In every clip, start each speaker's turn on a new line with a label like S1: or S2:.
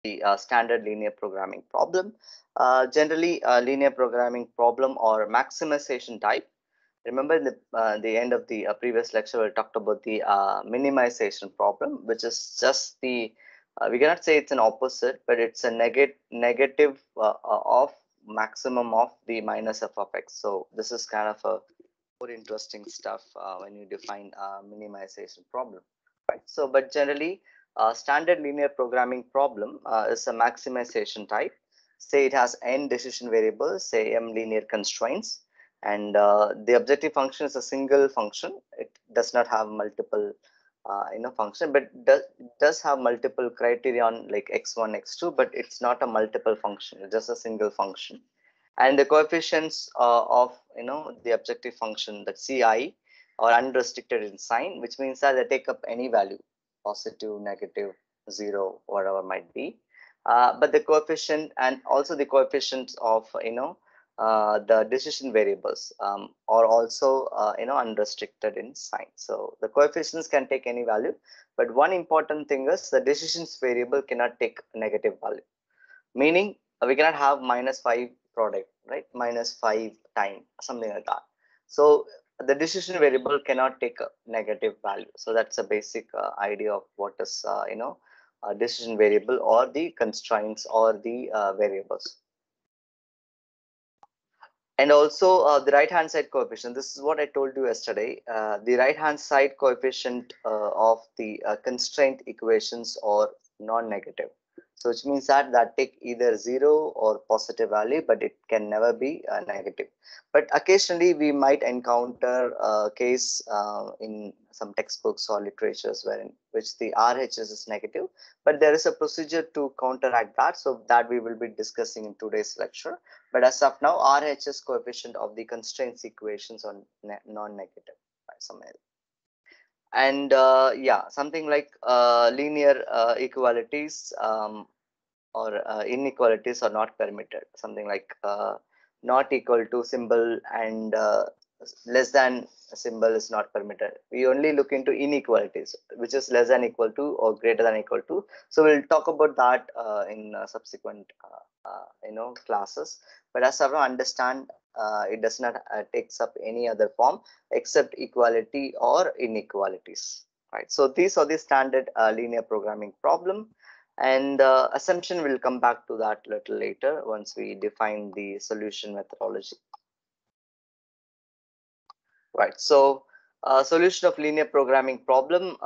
S1: the standard linear programming problem. Generally, linear programming problem or maximization type. Remember in the end of the previous lecture, we talked about the minimization problem, which is just the we cannot say it's an opposite, but it's a negative of maximum of the minus f of x. So this is kind of a more interesting stuff when you define minimization problem, right? So, but generally, standard linear programming problem is a maximization type. Say it has n decision variables, say m linear constraints, and the objective function is a single function. It does not have multiple, function, but does have multiple criterion like x1, x2, but it's not a multiple function. It's just a single function, and the coefficients of the objective function, that ci, are unrestricted in sign, which means that they take up any value, positive, negative, zero, whatever might be. But the coefficient and also the coefficients of the decision variables are also unrestricted in sign. So the coefficients can take any value, but one important thing is the decisions variable cannot take negative value, meaning we cannot have -5 product, right? -5 time, something like that. So the decision variable cannot take a negative value. So that's a basic idea of what is a decision variable or the constraints or the variables. And also the right hand side coefficient. This is what I told you yesterday. The right hand side coefficient of the constraint equations are non-negative. So which means that take either zero or positive value, but it can never be negative. But occasionally we might encounter a case in some textbooks or literatures wherein which the RHS is negative, but there is a procedure to counteract that. So that we will be discussing in today's lecture. But as of now, RHS coefficient of the constraints equations are non-negative, right? And yeah, something like linear equalities or inequalities are not permitted. Something like not equal to symbol and less than symbol is not permitted. We only look into inequalities, which is less than equal to or greater than equal to. So we'll talk about that in subsequent classes. But as I understand, it does not takes up any other form except equality or inequalities, right? So these are the standard linear programming problem, and assumption will come back to that little later once we define the solution methodology. Right. So solution of linear programming problem,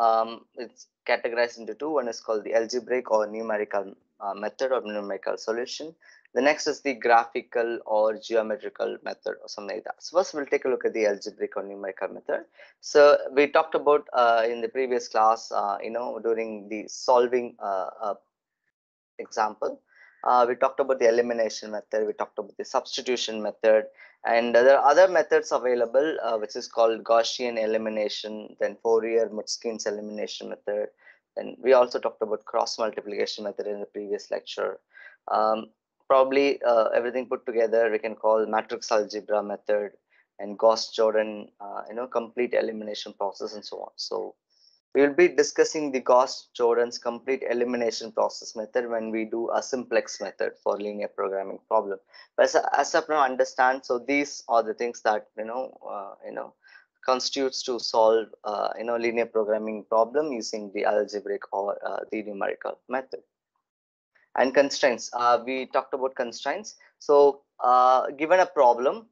S1: it's categorized into two. One is called the algebraic or numerical method or numerical solution. The next is the graphical or geometrical method or something like that. So first we'll take a look at the algebraic or numerical method. So we talked about in the previous class, during the solving example. We talked about the elimination method, we talked about the substitution method, and there are other methods available, which is called Gaussian elimination, then Fourier-Mutzkin's elimination method. Then we also talked about cross multiplication method in the previous lecture. Um, Probably everything put together, we can call matrix algebra method and Gauss-Jordan, complete elimination process and so on. So we will be discussing the Gauss-Jordan's complete elimination process method when we do a simplex method for linear programming problem. But as of now, understand. So these are the things that constitutes to solve linear programming problem using the algebraic or the numerical method. And constraints. We talked about constraints. So given a problem,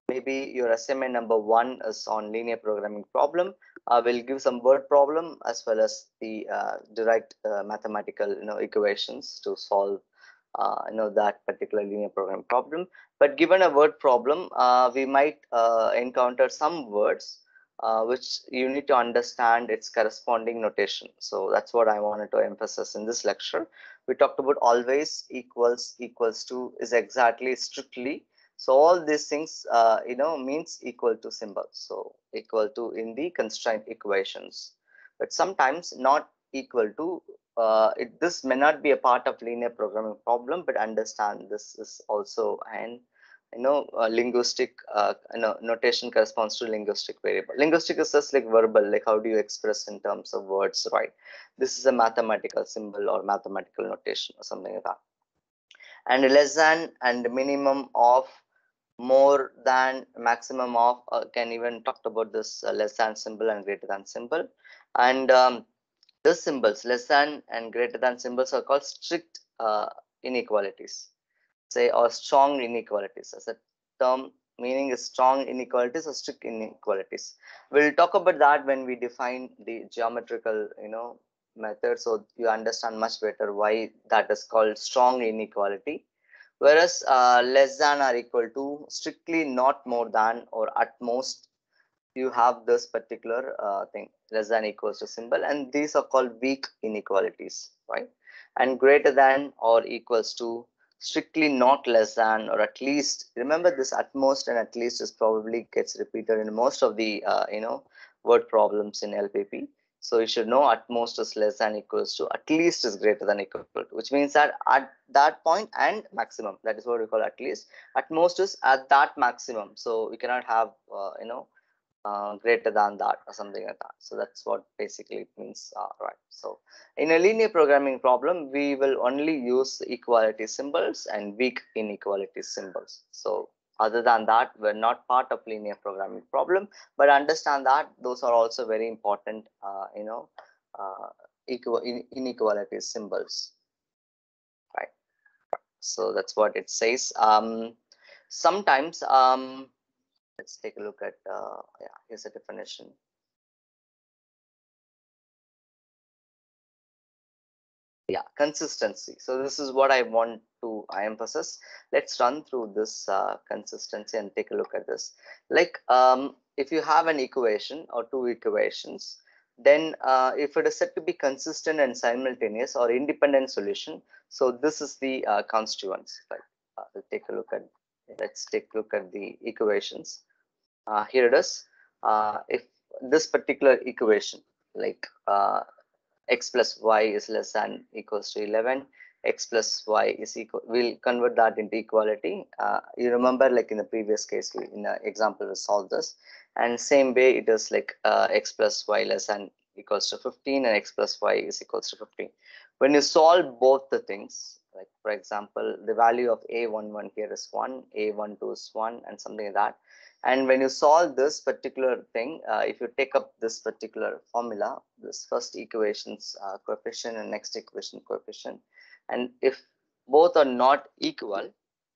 S1: maybe your assignment number 1 is on linear programming problem. We'll give some word problem as well as the direct mathematical equations to solve that particular linear programming problem. But given a word problem, we might encounter some words which you need to understand its corresponding notation. So that's what I wanted to emphasize in this lecture. We talked about always, equals, equals to, is exactly, strictly. So all these things means equal to symbol. So equal to in the constraint equations, but sometimes not equal to. This may not be a part of linear programming problem, but understand this is also an linguistic notation corresponds to linguistic variable. Linguistic is just like verbal, like how do you express in terms of words, right? This is a mathematical symbol or mathematical notation or something like that. And less than and minimum of, more than, maximum of, can even talked about this less than symbol and greater than symbol. And these symbols, less than and greater than symbols, are called strict inequalities, say, or strong inequalities. As a term meaning is strong inequalities or strict inequalities. We'll talk about that when we define the geometrical method, so you understand much better why that is called strong inequality. Whereas less than or equal to, strictly not more than, or at most, you have this particular thing, less than equals to symbol, and these are called weak inequalities, right? And greater than or equals to, strictly not less than, or at least. Remember, this at most and at least is probably gets repeated in most of the word problems in LPP. So you should know at most is less than equals to, at least is greater than equal to, which means that at that point, and maximum, that is what we call at least. At most is at that maximum, so we cannot have greater than that or something like that. So that's what basically it means, right? So in a linear programming problem, we will only use equality symbols and weak inequality symbols. So other than that, we're not part of linear programming problem, but understand that those are also very important, inequality symbols, right? So that's what it says. Sometimes, let's take a look at, yeah, here's a definition. Yeah, consistency. So this is what I want to emphasize. Let's run through this consistency and take a look at this. Like, if you have an equation or two equations, then if it is said to be consistent and simultaneous or independent solution, so this is the constituents. Right? Take a look at. Let's take a look at the equations. Here it is. If this particular equation, like x plus y is less than equals to 11, x plus y is equal, we'll convert that into equality. You remember, like in the previous case, in the example we solved this, and same way it is like x plus y less than equals to 15 and x plus y is equals to 15. When you solve both the things, like for example, the value of a11 here is 1, a12 is 1, and something like that. And when you solve this particular thing, if you take up this particular formula, this first equation's coefficient and next equation coefficient, and if both are not equal,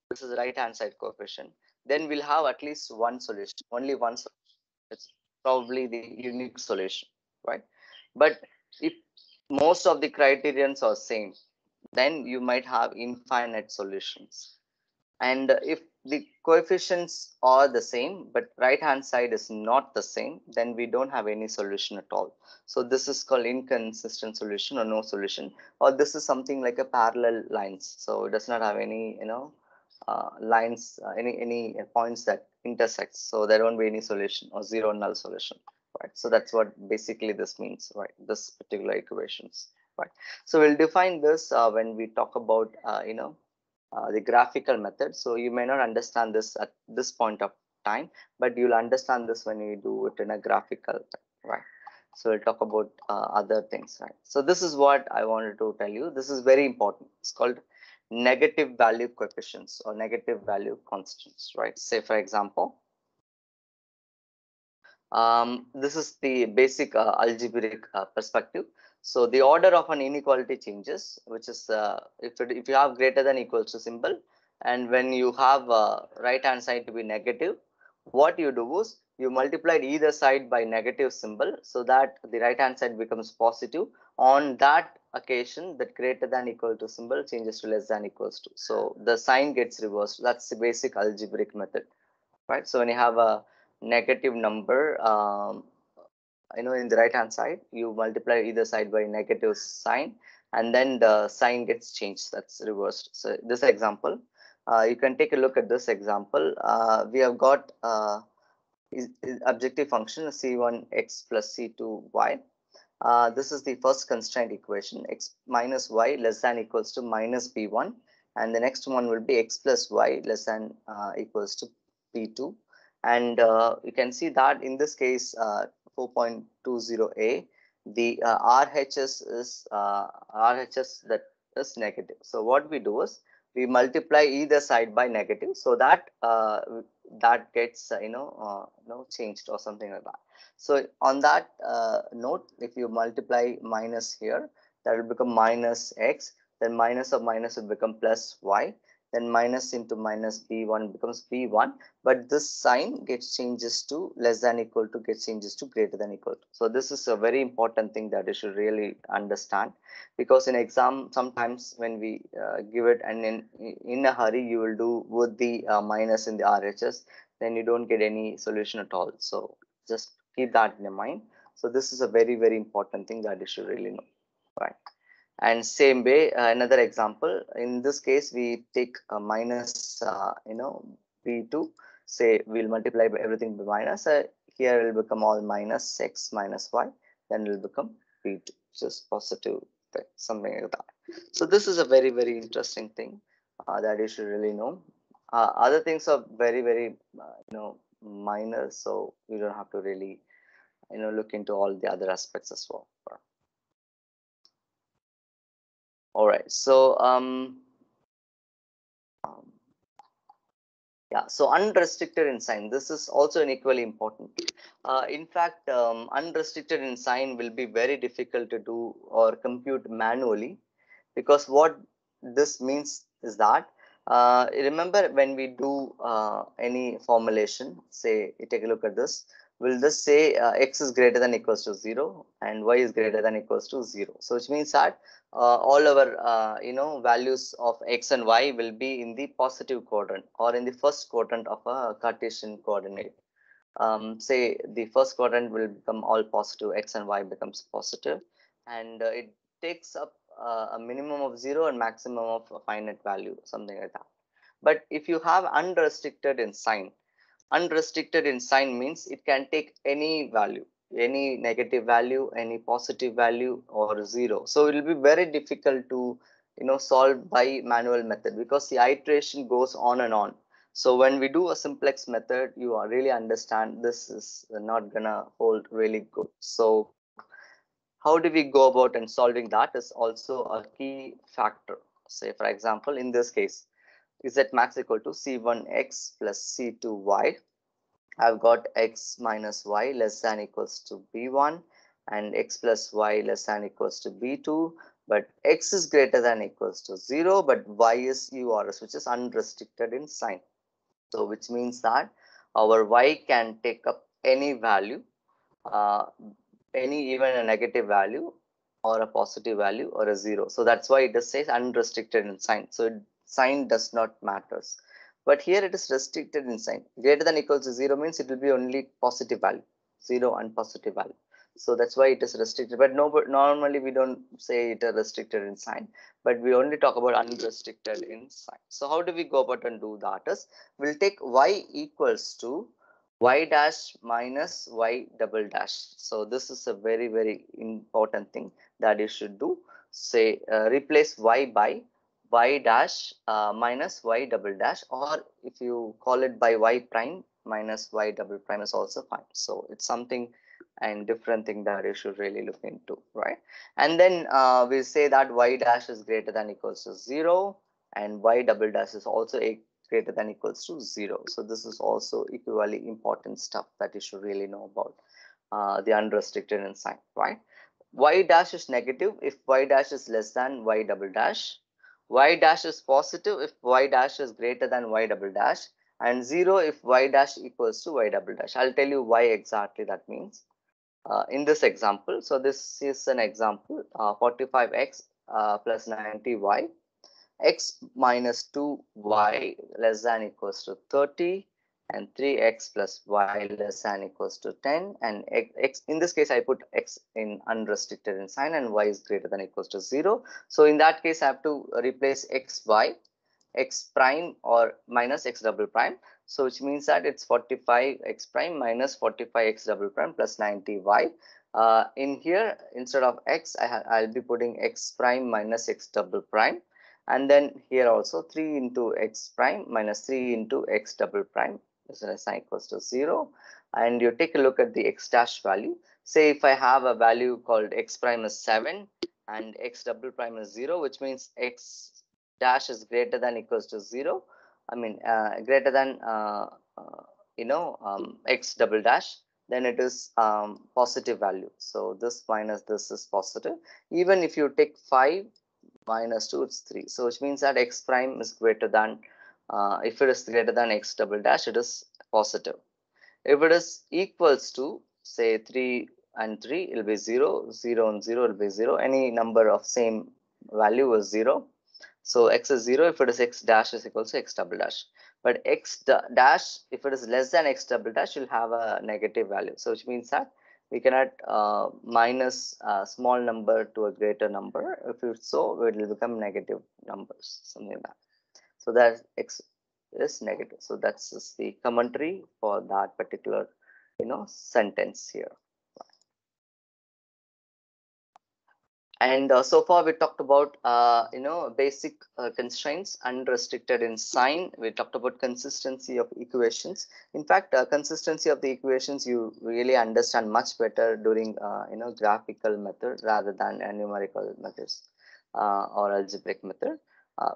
S1: this is the right hand side coefficient, then we'll have at least one solution, only one solution. It's probably the unique solution, right? But if most of the criterions are same, then you might have infinite solutions. And if the coefficients are the same, but right hand side is not the same, then we don't have any solution at all. So this is called inconsistent solution or no solution, or this is something like a parallel lines. So it does not have any, lines, any points that intersects. So there won't be any solution or zero null solution, right? So that's what basically this means, right? This particular equations, right? So we'll define this when we talk about, the graphical method. So you may not understand this at this point of time, but you'll understand this when you do it in a graphical, right? So we'll talk about other things, right? So this is what I wanted to tell you. This is very important. It's called negative value coefficients or negative value constants, right? Say for example, this is the basic algebraic perspective. So the order of an inequality changes, which is if you have greater than equals to symbol, and when you have right hand side to be negative, what you do is you multiply either side by negative symbol so that the right hand side becomes positive. On that occasion, that greater than equal to symbol changes to less than equals to. So the sign gets reversed. That's the basic algebraic method, right? So when you have a negative number, in the right hand side, you multiply either side by negative sign, and then the sign gets changed. That's reversed. So this example, you can take a look at this example. We have got is objective function c1x plus c2y. This is the first constraint equation, x minus y less than equals to minus b1, and the next one will be x plus y less than equals to p2. And you can see that in this case 4.20a, the RHS is RHS that is negative. So what we do is we multiply either side by negative, so that that gets changed or something like that. So on that note, if you multiply minus here, that will become minus x, then minus of minus will become plus y, then minus into minus b1 becomes b1, but this sign gets changes to less than equal to gets changes to greater than equal to. So this is a very important thing that you should really understand, because in exam sometimes when we give it and in a hurry you will do with the minus in the RHS, then you don't get any solution at all. So just keep that in mind. So this is a very, very important thing that you should really know, right? And same way, another example, in this case we take a minus b2, say we'll multiply by everything by minus, here it will become all minus x minus y, then it will become b2, just positive, something like that. So this is a very, very interesting thing that you should really know. Other things are very, very minor, so you don't have to really look into all the other aspects as well. All right, so yeah, so unrestricted in sign, this is also an equally important. In fact, unrestricted in sign will be very difficult to do or compute manually, because what this means is that remember when we do any formulation, say you take a look at this, we'll just say x is greater than equals to 0 and y is greater than equals to 0. So which means that all our values of x and y will be in the positive quadrant or in the first quadrant of a Cartesian coordinate. Say the first quadrant will become all positive, x and y becomes positive, and it takes up a minimum of 0 and maximum of a finite value, something like that. But if you have unrestricted in sign, unrestricted in sign means it can take any value, any negative value, any positive value, or 0. So it will be very difficult to solve by manual method, because the iteration goes on and on. So when we do a simplex method, you really understand this is not gonna hold really good. So how do we go about and solving that is also a key factor. Say for example, in this case, z max equal to c1x plus c2y. I've got x minus y less than equals to b1 and x plus y less than equals to b2, but x is greater than equals to 0, but y is URS, which is unrestricted in sign. So which means that our y can take up any value, uh, any even a negative value or a positive value or a 0. So that's why it just says unrestricted in sign. So sign does not matters. But here it is restricted in sign. Greater than equals to 0 means it will be only positive value, 0 and positive value. So that's why it is restricted. But no, but normally we don't say it is restricted in sign, but we only talk about unrestricted in sign. So how do we go about and do that is, we'll take y equals to y dash minus y double dash. So this is a very, very important thing that you should do. Say replace y by y dash minus y double dash, or if you call it by y prime minus y double prime is also fine. So it's something and different thing that you should really look into, right? And then we say that y dash is greater than equals to 0 and y double dash is also greater than equals to 0. So this is also equally important stuff that you should really know about the unrestricted in sign, right? Y dash is negative if y dash is less than y double dash. Y dash is positive if y dash is greater than y double dash, and 0 if y dash equals to y double dash. I'll tell you why exactly that means in this example. So this is an example, 45x plus 90y, x minus 2y less than equals to 30, and 3x plus y less than equals to 10, and x in this case I put x in unrestricted in sign and y is greater than equals to 0. So in that case I have to replace x by x prime or minus x double prime. So which means that it's 45x prime minus 45x double prime plus 90y. In here, instead of x, I'll be putting x prime minus x double prime. And then here also 3 into x prime minus 3 into x double prime is a sign equals to 0. And you take a look at the x dash value. Say if I have a value called x prime is 7 and x double prime is 0, which means x dash is greater than equals to 0. I mean greater than x double dash, then it is positive value. So this minus this is positive. Even if you take 5 minus 2, it's 3. So which means that x prime is greater than, if it is greater than x double dash, it is positive. If it is equals to, say 3 and 3, it will be 0, 0 and 0 will be 0. Any number of same value is 0. So x is 0 if it is x dash is equal to x double dash. But x dash, if it is less than x double dash, you'll have a negative value. So which means that we cannot minus a small number to a greater number. If it's so, it will become negative numbers, something like that. So that x is negative. So that's just the commentary for that particular, sentence here. And so far we talked about, basic constraints, unrestricted in sign. We talked about consistency of equations. In fact, consistency of the equations you really understand much better during, graphical method rather than numerical methods or algebraic method.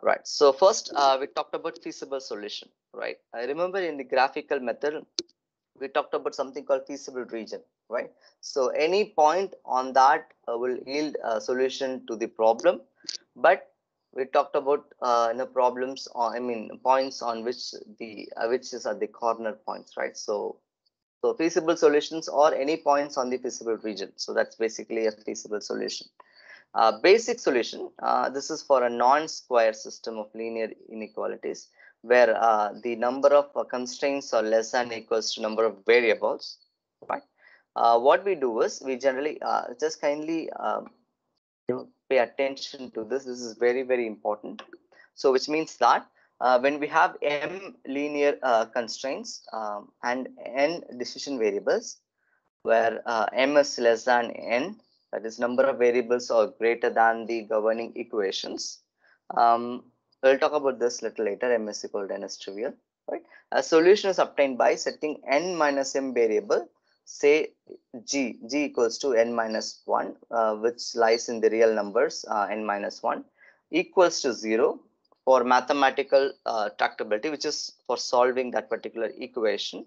S1: Right. So first we talked about feasible solution. Right. I remember in the graphical method, we talked about something called feasible region, right? So any point on that will yield a solution to the problem, but we talked about problems on, points on which the which is at the corner points, right? So feasible solutions or any points on the feasible region. So that's basically a feasible solution. Basic solution, this is for a non-square system of linear inequalities where the number of constraints are less than equals to number of variables, right? What we do is we generally just kindly pay attention to this. This is very, very important. So which means that when we have m linear constraints and n decision variables, where m is less than n, that is number of variables are greater than the governing equations. We'll talk about this little later. M is equal to n is trivial, right? A solution is obtained by setting n minus m variable, say g equals to n minus 1, which lies in the real numbers n minus 1, equals to 0 for mathematical tractability, which is for solving that particular equation,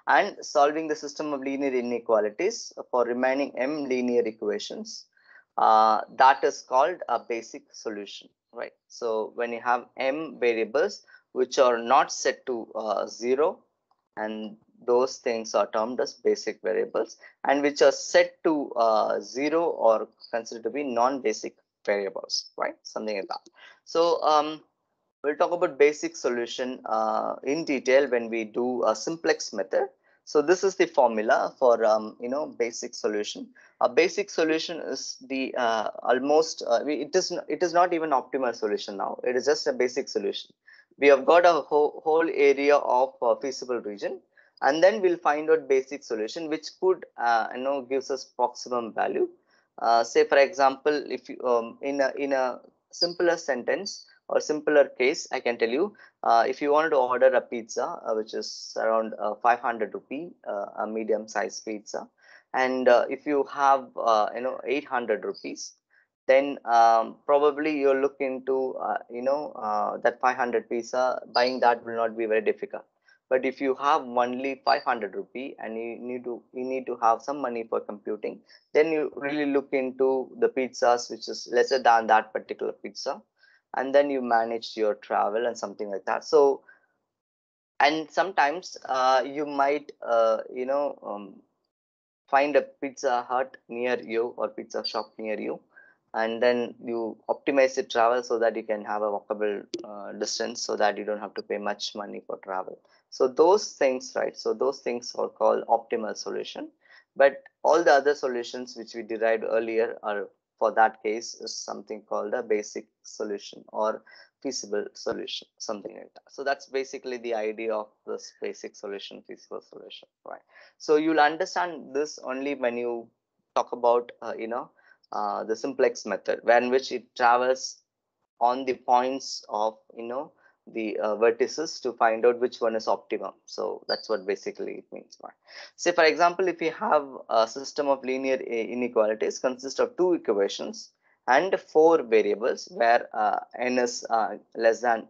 S1: and solving the system of linear inequalities for remaining m linear equations. That is called a basic solution, right? So when you have m variables which are not set to 0, and those things are termed as basic variables, and which are set to 0 or considered to be non-basic variables, right? Something like that. So we'll talk about basic solution in detail when we do a simplex method. So this is the formula for basic solution. A basic solution is the almost it is not even optimal solution now. It is just a basic solution. We have got a whole area of feasible region, and then we'll find out basic solution which could gives us maximum value. Say for example, if you in a simpler sentence or simpler case, I can tell you, if you wanted to order a pizza, which is around 500 rupee, a medium sized pizza, and if you have 800 rupees, then probably you'll look into that 500 pizza. Buying that will not be very difficult. But if you have only 500 rupee and you need to have some money for computing, then you really look into the pizzas which is lesser than that particular pizza, and then you manage your travel and something like that. So, and sometimes you might find a Pizza Hut near you or pizza shop near you, and then you optimize the travel so that you can have a walkable distance, so that you don't have to pay much money for travel. So those things, right? So those things are called optimal solution. But all the other solutions which we derived earlier are, for that case, is something called a basic solution or feasible solution, something like that. So that's basically the idea of this basic solution, feasible solution, right? So you'll understand this only when you talk about the simplex method, when which it travels on the points of the vertices to find out which one is optimum. So that's what basically it means. Right? Say for example, if you have a system of linear inequalities consist of two equations and four variables where n is less than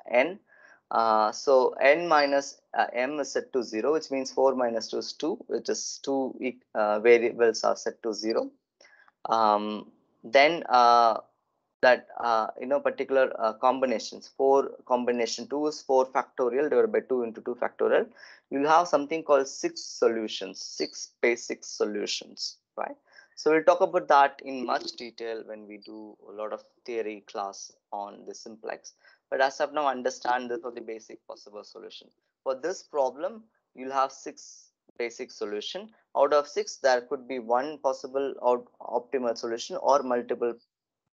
S1: n. So n minus m is set to 0, which means 4 minus 2 is 2, which is two variables are set to 0. Then that particular combinations, 4 combination 2 is 4 factorial divided by 2 into 2 factorial. You'll have something called 6 solutions, 6 basic solutions, right? So we'll talk about that in much detail when we do a lot of theory class on the simplex. But as of now, understand this is the basic possible solution. For this problem, you'll have 6 basic solution. Out of 6, there could be one possible optimal solution or multiple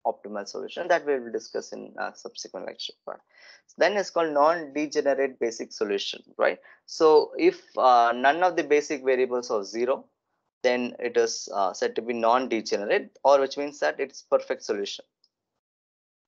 S1: optimal solution that we will discuss in subsequent lecture. Right? Then it's called non-degenerate basic solution, right? So if none of the basic variables are 0, then it is said to be non-degenerate, or which means that it's perfect solution.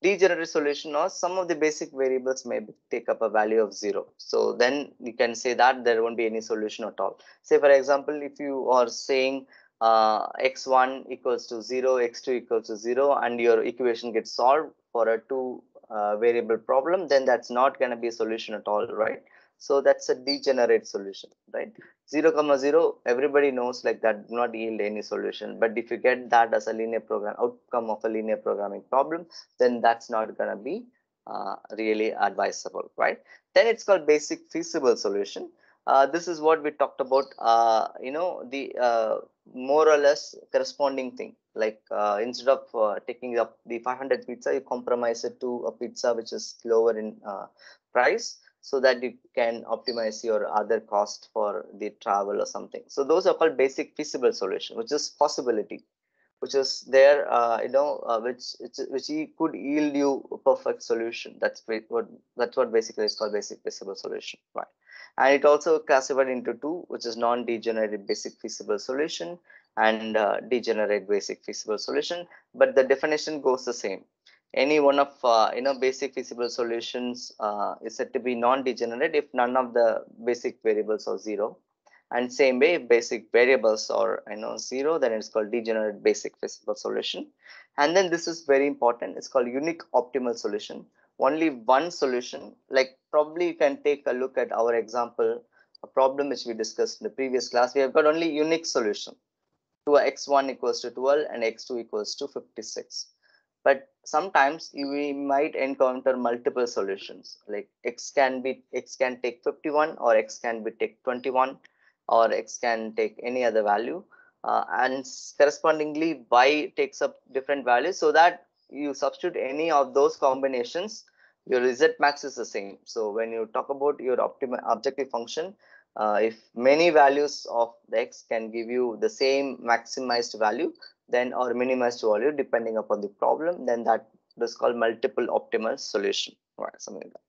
S1: Degenerate solution, or some of the basic variables may take up a value of 0. So then you can say that there won't be any solution at all. Say for example, if you are saying x1 equals to 0, x2 equals to 0, and your equation gets solved for a two variable problem, then that's not going to be a solution at all, right? So that's a degenerate solution, right? 0 comma 0, everybody knows like that do not yield any solution. But if you get that as a linear program outcome of a linear programming problem, then that's not going to be really advisable, right? Then it's called basic feasible solution. This is what we talked about, the more or less corresponding thing. Like instead of taking up the 500 pizza, you compromise it to a pizza which is lower in price, so that you can optimize your other cost for the travel or something. So those are called basic feasible solution, which is possibility, which is there, which could yield you a perfect solution. That's what basically is called basic feasible solution, right? And it also classified into two, which is non-degenerate basic feasible solution and degenerate basic feasible solution. But the definition goes the same. Any one of basic feasible solutions is said to be non-degenerate if none of the basic variables are 0. And same way, if basic variables are 0, then it's called degenerate basic feasible solution. And then this is very important, it's called unique optimal solution. Only one solution, like probably you can take a look at our example, a problem which we discussed in the previous class. We have got only unique solution to x1 equals to 12 and x2 equals to 56. But sometimes we might encounter multiple solutions, like x can take 51, or x can be take 21, or x can take any other value, and correspondingly y takes up different values, so that you substitute any of those combinations, your z max is the same. So when you talk about your optimal objective function, if many values of the x can give you the same maximized value, then or minimized value depending upon the problem, then that is called multiple optimal solution, right? Something like that.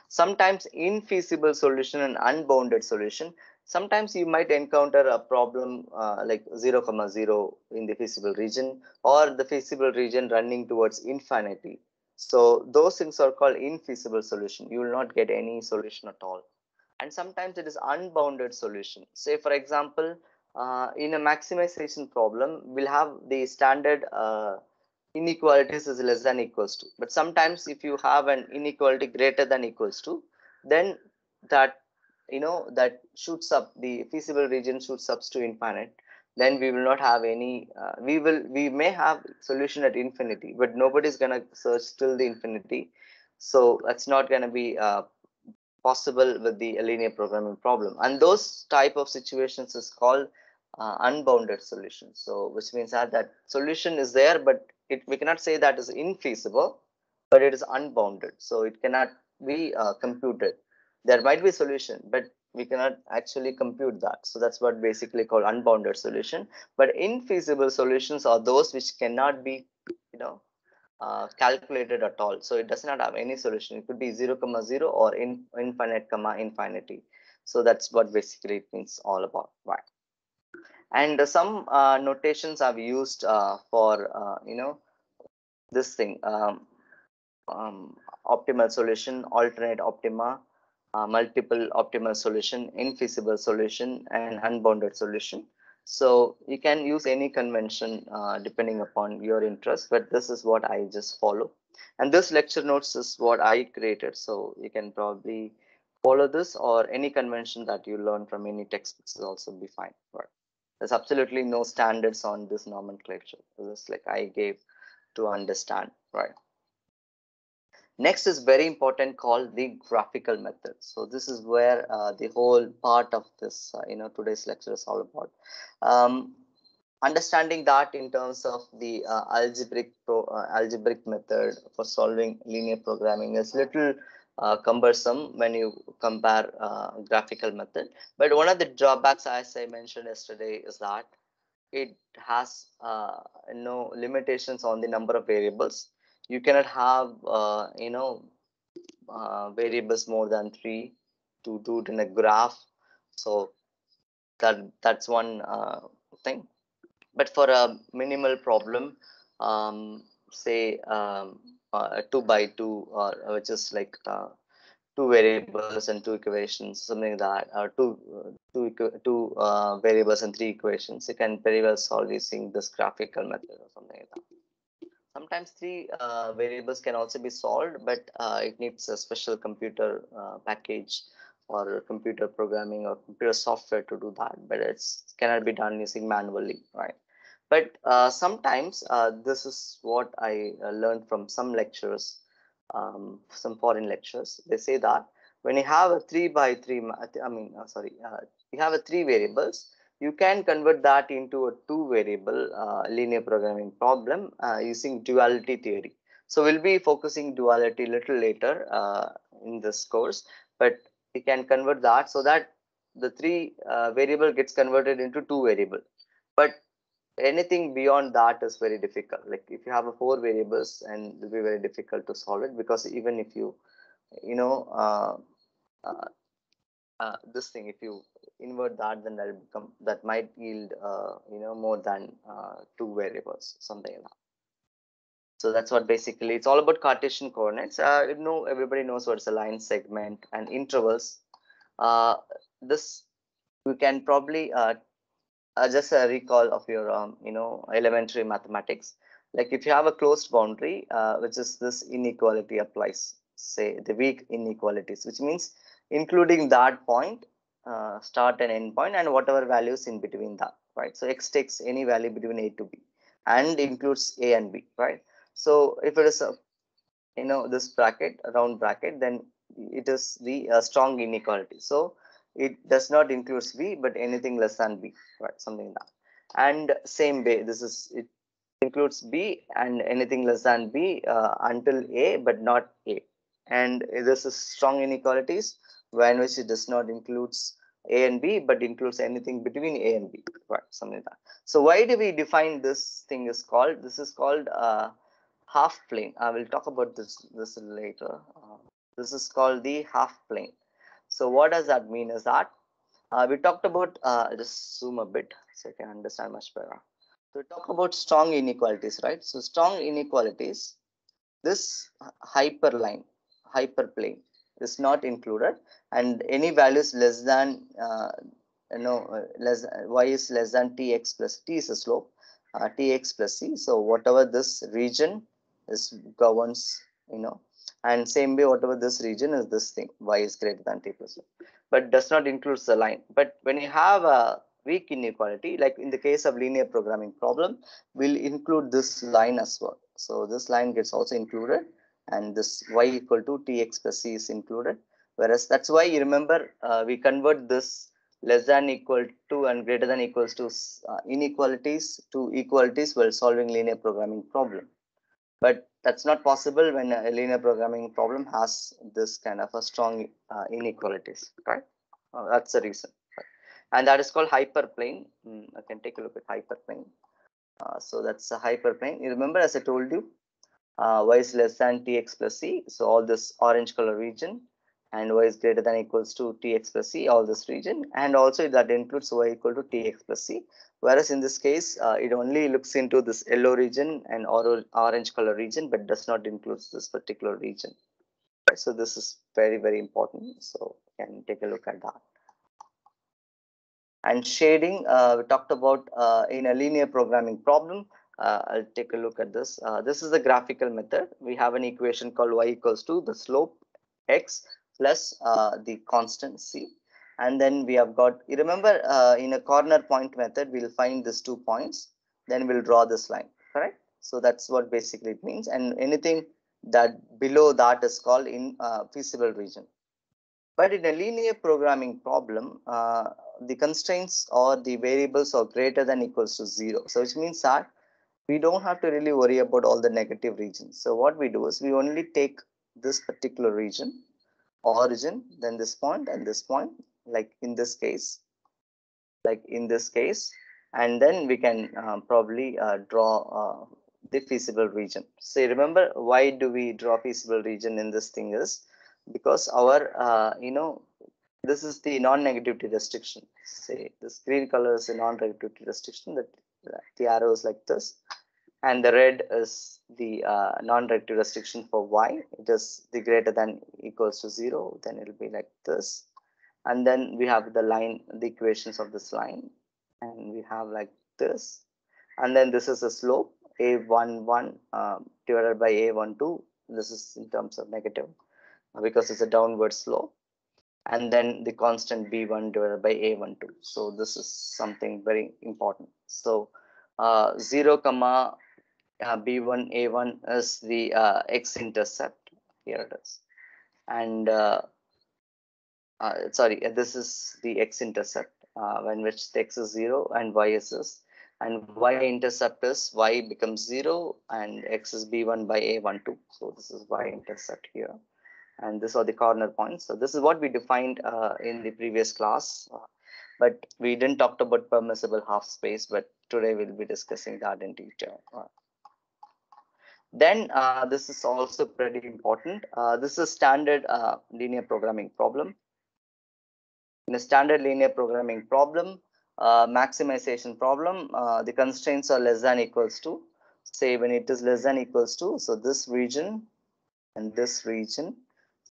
S1: Sometimes infeasible solution and unbounded solution. Sometimes you might encounter a problem like 0 comma 0 in the feasible region, or the feasible region running towards infinity. So those things are called infeasible solution. You will not get any solution at all. And sometimes it is unbounded solution. Say for example, in a maximization problem, we'll have the standard inequalities is less than equals to. But sometimes if you have an inequality greater than equals to, then that that shoots up, the feasible region shoots up to infinite. Then we will not have any. We may have solution at infinity, but nobody's gonna search till the infinity. So that's not gonna be possible with the linear programming problem. And those type of situations is called unbounded solutions. So which means that solution is there, but we cannot say that is infeasible, but it is unbounded. So it cannot be computed. There might be solution, but we cannot actually compute that. So that's what basically called unbounded solution. But infeasible solutions are those which cannot be, calculated at all. So it does not have any solution. It could be 0 comma 0 or infinite comma infinity. So that's what basically it means all about, right? And some notations I've used for this thing. optimal solution, alternate optima, multiple optimal solution, infeasible solution, and unbounded solution. So you can use any convention depending upon your interest, but this is what I just follow. And this lecture notes is what I created. So you can probably follow this, or any convention that you learn from any textbooks will also be fine. Right. There's absolutely no standards on this nomenclature. This is like I gave to understand, right? Next is very important, called the graphical method. So this is where the whole part of this, today's lecture is all about. Understanding that in terms of the algebraic method for solving linear programming is little cumbersome when you compare graphical method. But one of the drawbacks, as I mentioned yesterday, is that it has no limitations on the number of variables. You cannot have variables more than 3 to do it in a graph. So that's one thing. But for a minimal problem, say 2 by 2, or which is like two variables and two equations, something like that, or two variables and three equations, you can very well solve using this graphical method or something like that. Sometimes three variables can also be solved, but it needs a special computer package or computer programming or computer software to do that, but it's cannot be done using manually, right? But sometimes this is what I learned from some lecturers, some foreign lectures. They say that when you have a 3 by 3, you have a three variables, you can convert that into a two variable linear programming problem using duality theory. So we'll be focusing duality a little later in this course, but we can convert that so that the three variable gets converted into two variable. But anything beyond that is very difficult. Like if you have a four variables, and it will be very difficult to solve it, because even if you know uh, this thing, if you invert that, then that might yield more than two variables, something like that. So that's what basically it's all about. Cartesian coordinates. Everybody knows what's a line segment and intervals. This we can probably just a recall of your elementary mathematics. Like if you have a closed boundary, which is this inequality applies, say the weak inequalities, which means including that point, start and end point, and whatever values in between that, right? So x takes any value between a to b and includes a and b, right? So if it is a this bracket, round bracket, then it is the strong inequality. So it does not include b, but anything less than b, right? Something like that. And same way, this is it includes b and anything less than b until a, but not a. And this is strong inequalities when which it does not includes a and b, but includes anything between a and b, right? Something like that. So why do we define this thing is called? This is called half plane. I will talk about this later. This is called the half plane. So what does that mean is that we talked about, just zoom a bit so you can understand much better. So we talk about strong inequalities, right? So strong inequalities, this hyperline, hyperplane is not included, and any values less than y is less than tx plus t is a slope, tx plus c. So whatever this region is governs, and same way whatever this region is this thing, y is greater than t plus 1, but does not include the line. But when you have a weak inequality, like in the case of linear programming problem, we'll include this line as well. So this line gets also included, and this y equal to tx plus c is included. Whereas that's why you remember we convert this less than equal to and greater than equals to inequalities to equalities while solving linear programming problem. But that's not possible when a linear programming problem has this kind of a strong inequalities, right? That's the reason. Right? And that is called hyperplane. I can take a look at hyperplane. So that's a hyperplane. You remember, as I told you, y is less than tx plus c. So all this orange color region, and y is greater than or equals to tx plus c, all this region, and also that includes y equal to tx plus c. Whereas in this case, it only looks into this yellow region and orange color region, but does not include this particular region. Right? So this is very, very important. So you can take a look at that. And shading, we talked about in a linear programming problem. I'll take a look at this. This is the graphical method. We have an equation called y equals to the slope x plus the constant c. And then we have got, you remember in a corner point method, we'll find these 2 points, then we'll draw this line, correct? So that's what basically it means. And anything that below that is called in feasible region. But in a linear programming problem, the constraints or the variables are greater than or equals to 0. So which means that we don't have to really worry about all the negative regions. So what we do is we only take this particular region, origin, then this point and this point, like in this case, and then we can probably draw the feasible region. So remember, why do we draw feasible region in this thing is because our, this is the non-negativity restriction. Say this green color is a non-negativity restriction, that the arrow is like this, and the red is the non-negative restriction for y. It is the greater than equals to 0, then it will be like this. And then we have the line, the equations of this line, and we have like this. And then this is a slope, a11 divided by a12. This is in terms of negative because it's a downward slope. And then the constant b1 divided by a12. So this is something very important. So 0 comma b1 a1 is the x-intercept. Here it is. And sorry, this is the x-intercept when which the x is 0 and y is this. And y-intercept is y becomes 0 and x is b1 by a12. So this is y-intercept here. And these are the corner points. So this is what we defined in the previous class, but we didn't talk about permissible half space, but today we'll be discussing that in detail. Then this is also pretty important. This is standard linear programming problem. In a standard linear programming problem, maximization problem, the constraints are less than equals to, say when it is less than equals to, so this region and this region,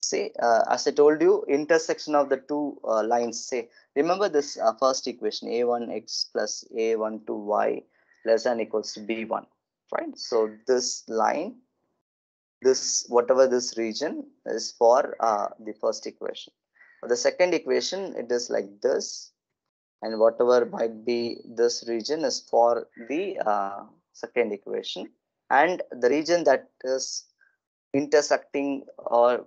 S1: say as I told you, intersection of the two lines, say remember this first equation, a1x plus a12y less than equals to b1, right? So this line, this whatever this region is for the first equation. For the second equation, it is like this, and whatever might be this region is for the second equation, and the region that is intersecting, or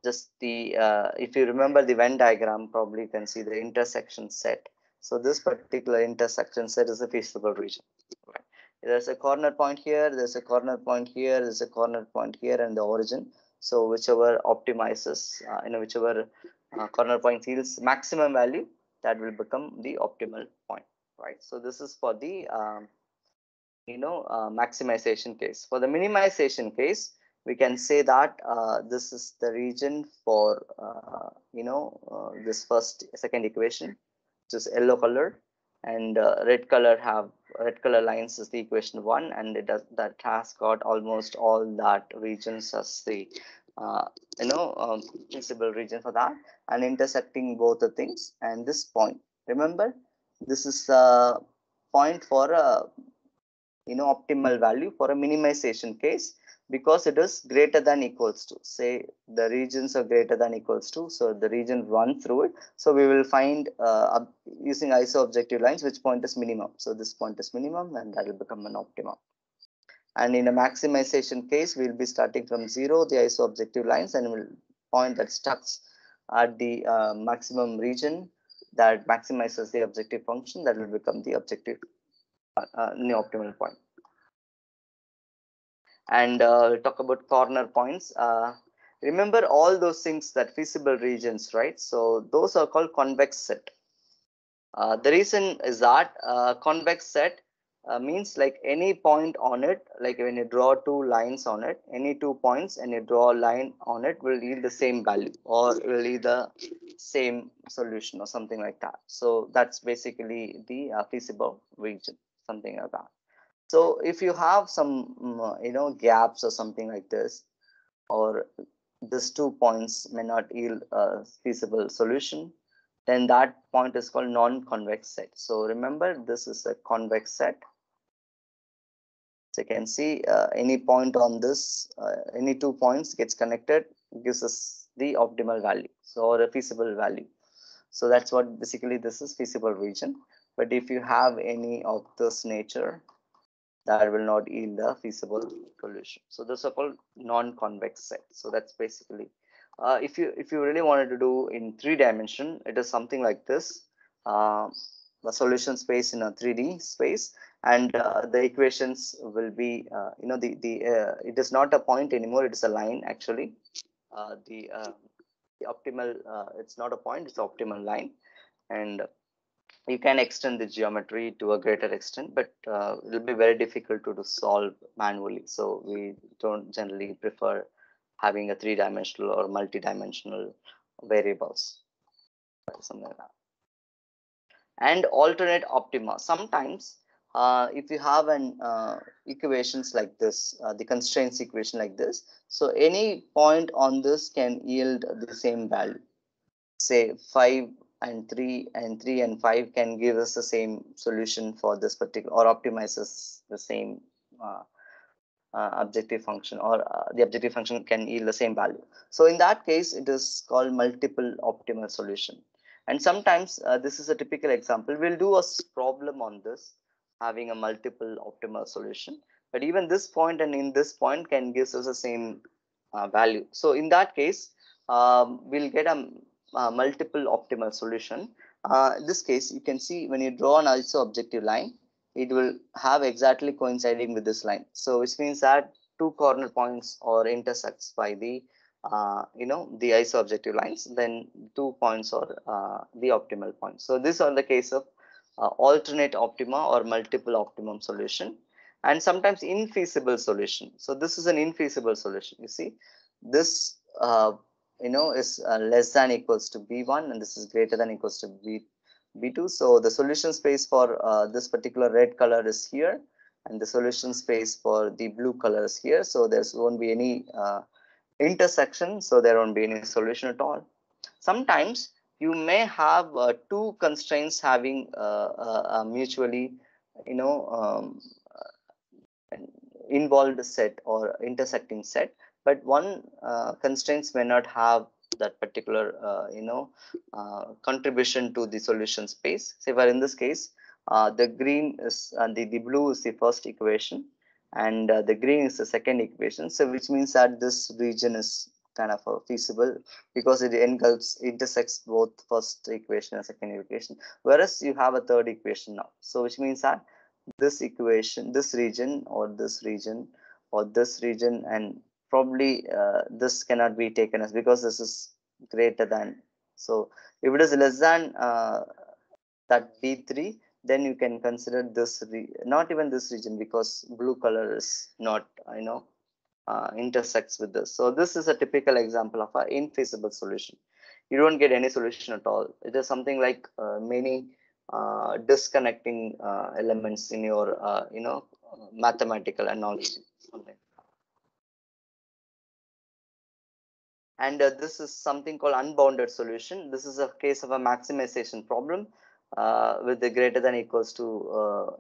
S1: just the if you remember the Venn diagram, probably you can see the intersection set. So this particular intersection set is a feasible region. Right? There's a corner point here, there's a corner point here, there's a corner point here, and the origin. So whichever optimizes, whichever corner point yields maximum value, that will become the optimal point, right? So this is for the maximization case. For the minimization case, we can say that this is the region for this second equation, which is yellow color, and red color lines is the equation 1, and that has got almost all that regions as the feasible region for that, and intersecting both the things. And this point, remember, this is a point for a optimal value for a minimization case, because it is greater than equals to, say the regions are greater than equals to, so the region run through it. So we will find using iso-objective lines which point is minimum. So this point is minimum, and that will become an optimum. And in a maximization case, we'll be starting from 0, the iso-objective lines, and we'll point that stuck at the maximum region that maximizes the objective function. That will become the objective optimal point. And we'll talk about corner points. Remember all those things, that feasible regions, right? So those are called convex set. The reason is that convex set, means like any point on it, like when you draw two lines on it, any 2 points and you draw a line on it will yield the same value or will yield the same solution or something like that. So that's basically the feasible region, something like that. So if you have some gaps or something like this, or these 2 points may not yield a feasible solution, then that point is called non-convex set. So remember, this is a convex set. So you can see any point on this, any 2 points gets connected, gives us the optimal value, so or a feasible value. So that's what basically this is, feasible region. But if you have any of this nature, that will not yield a feasible solution. So those are called non-convex sets. So that's basically, if you really wanted to do in 3 dimension, it is something like this. The solution space in a 3D space, and the equations will be, it is not a point anymore, it is a line actually. The optimal, it's not a point, it's optimal line, and you can extend the geometry to a greater extent, but it will be very difficult to solve manually. So we don't generally prefer having a 3 dimensional or multi-dimensional variables, something like that. And alternate optima. Sometimes if you have an equations like this, the constraints equation like this, so any point on this can yield the same value. Say 5 and 3 and 3 and 5 can give us the same solution for this particular, or optimizes the same objective function, or the objective function can yield the same value. So in that case, it is called multiple optimal solution. And sometimes this is a typical example. We'll do a problem on this, having a multiple optimal solution. But even this point and in this point can give us the same value. So in that case, we'll get a multiple optimal solution. In this case, you can see when you draw an iso objective line, it will have exactly coinciding with this line. So which means that two corner points or intersects by the the iso objective lines, then 2 points are the optimal point. So these are the case of alternate optima or multiple optimum solution, and sometimes infeasible solution. So this is an infeasible solution. You see, this is less than equals to b1, and this is greater than equals to b2. So the solution space for this particular red color is here, and the solution space for the blue color is here. So there won't be any intersection, so there won't be any solution at all. Sometimes you may have two constraints having mutually involved set or intersecting set, but one constraints may not have that particular contribution to the solution space. Say for in this case, the green is the blue is the first equation, and the green is the second equation. So which means that this region is kind of feasible because it engulfs, intersects both first equation and second equation, whereas you have a third equation now. So which means that this equation, this region or this region or this region, and probably this cannot be taken as, because this is greater than. So if it is less than that B3, then you can consider this, not even this region, because blue color is not, intersects with this. So this is a typical example of an infeasible solution. You don't get any solution at all. It is something like many disconnecting elements in your mathematical analogy, something. And this is something called unbounded solution. This is a case of a maximization problem with the greater than equals to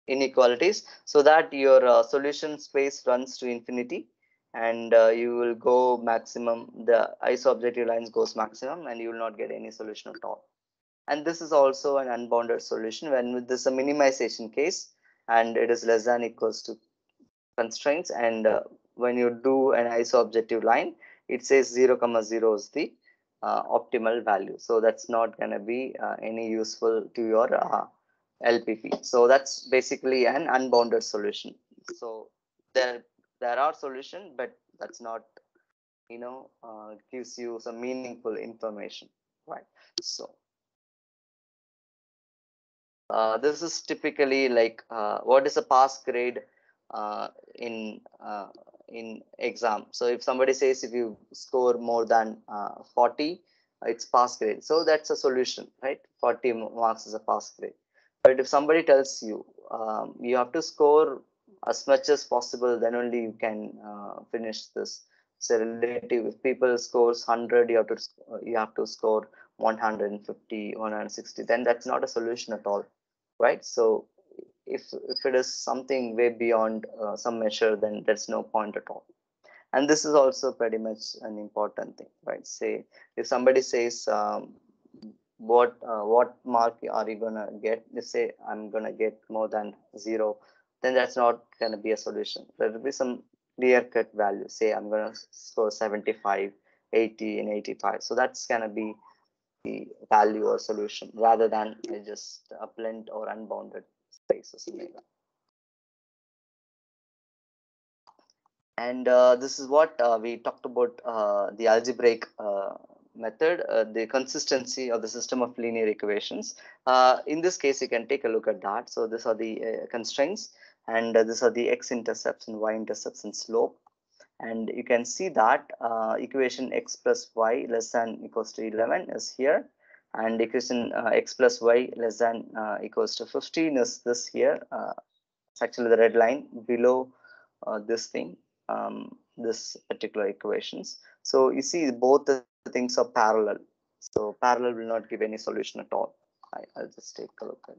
S1: inequalities, so that your solution space runs to infinity, and you will go maximum, the iso objective lines goes maximum, and you will not get any solution at all. And this is also an unbounded solution when with this a minimization case, and it is less than equals to constraints, and when you do an iso objective line, it says 0, 0 is the optimal value. So that's not going to be any useful to your LPP. So that's basically an unbounded solution. So there are solutions, but that's not gives you some meaningful information, right? So This is typically like what is a pass grade uh, in uh, in exam. So if somebody says if you score more than 40, it's pass grade. So that's a solution, right? 40 marks is a pass grade. But if somebody tells you you have to score as much as possible, then only you can finish this. So relative, if people scores 100, you have to score 150, 160. Then that's not a solution at all, right? So if it is something way beyond some measure, then there's no point at all. And this is also pretty much an important thing, right? Say if somebody says what mark are you gonna get, they say I'm gonna get more than 0, then that's not gonna be a solution. There will be some clear cut value. Say I'm gonna score 75, 80 and 85, so that's gonna be the value or solution rather than just a blend or unbounded space or something like that. And this is what we talked about, the algebraic method, the consistency of the system of linear equations. In this case, you can take a look at that. So these are the constraints, and these are the x-intercepts and y-intercepts and slope. And you can see that equation x plus y less than equals to 11 is here, and equation x plus y less than equals to 15 is this here. It's actually the red line below this thing, this particular equations. So you see both the things are parallel. So parallel will not give any solution at all. I'll just take a look at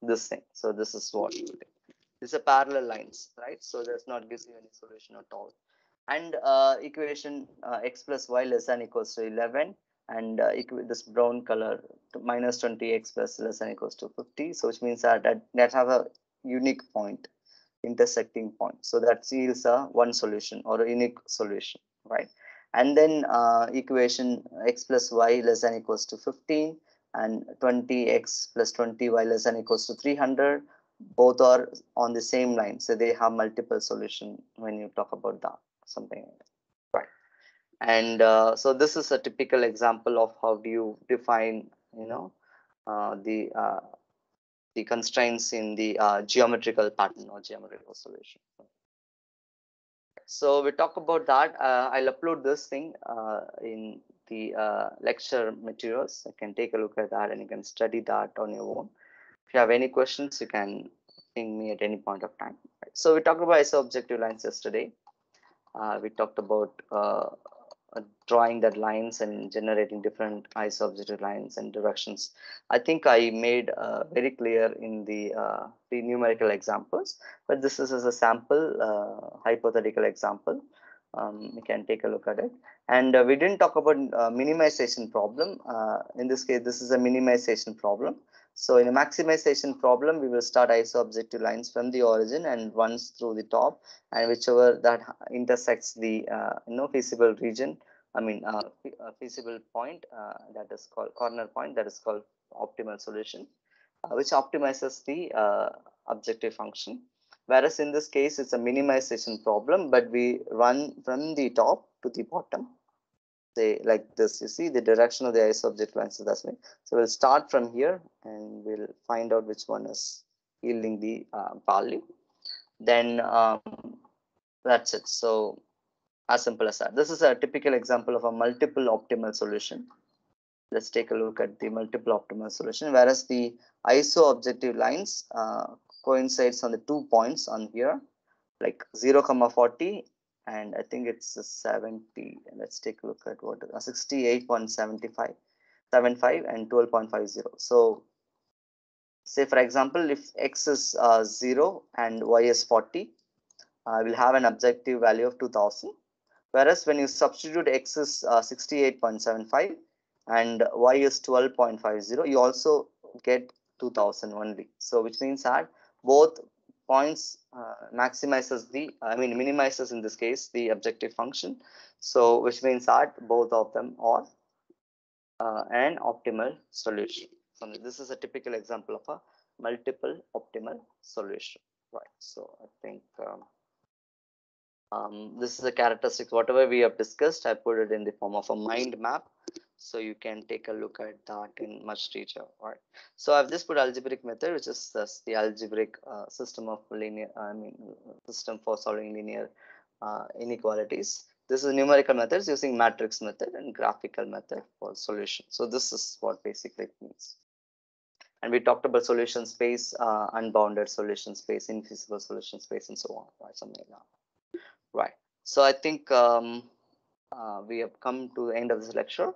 S1: this thing. So this is what these are parallel lines, right? So there's not gives you any solution at all. And equation x plus y less than equals to 11, and this brown color minus 20x plus less than equals to 50. So which means that have a unique point, intersecting point. So that yields a one solution or a unique solution, right? And then equation x plus y less than equals to 15 and 20x plus 20y less than equals to 300, both are on the same line. So they have multiple solution when you talk about that, something like that, right? And so this is a typical example of how do you define, you know, uh, the uh, the constraints in the geometrical pattern or geometrical solution. So we talk about that. I'll upload this thing in the lecture materials. You can take a look at that and you can study that on your own. If you have any questions, you can ping me at any point of time. So we talked about iso-objective lines yesterday. We talked about drawing that lines and generating different iso-objective lines and directions. I think I made very clear in the numerical examples, but this is as a sample hypothetical example. You can take a look at it. And we didn't talk about minimization problem. In this case, this is a minimization problem. So in a maximization problem, we will start iso-objective lines from the origin and runs through the top, and whichever that intersects the feasible region, I mean feasible point, that is called corner point, that is called optimal solution, which optimizes the objective function. Whereas in this case, it's a minimization problem, but we run from the top to the bottom. Say like this, you see the direction of the iso-objective lines is that way. So we'll start from here and we'll find out which one is yielding the value. Then that's it. So as simple as that. This is a typical example of a multiple optimal solution. Let's take a look at the multiple optimal solution, whereas the iso objective lines coincides on the 2 points on here, like 0, 40, and I think it's 70. Let's take a look at what 68.75, 75 and 12.50. So say for example, if x is 0 and y is 40, will have an objective value of 2000. Whereas when you substitute x is 68.75 and y is 12.50, you also get 2000 only. So which means that both points maximizes the, I mean minimizes in this case the objective function. So which means that both of them are an optimal solution. So this is a typical example of a multiple optimal solution, right? So I think this is a characteristic. Whatever we have discussed, I put it in the form of a mind map. So you can take a look at that in much detail, right? So I've just put algebraic method, which is the algebraic system of linear, system for solving linear inequalities. This is numerical methods using matrix method and graphical method for solution. So this is what basically it means. And we talked about solution space, unbounded solution space, infeasible solution space, and so on, right? Something like that, right? So I think we have come to the end of this lecture.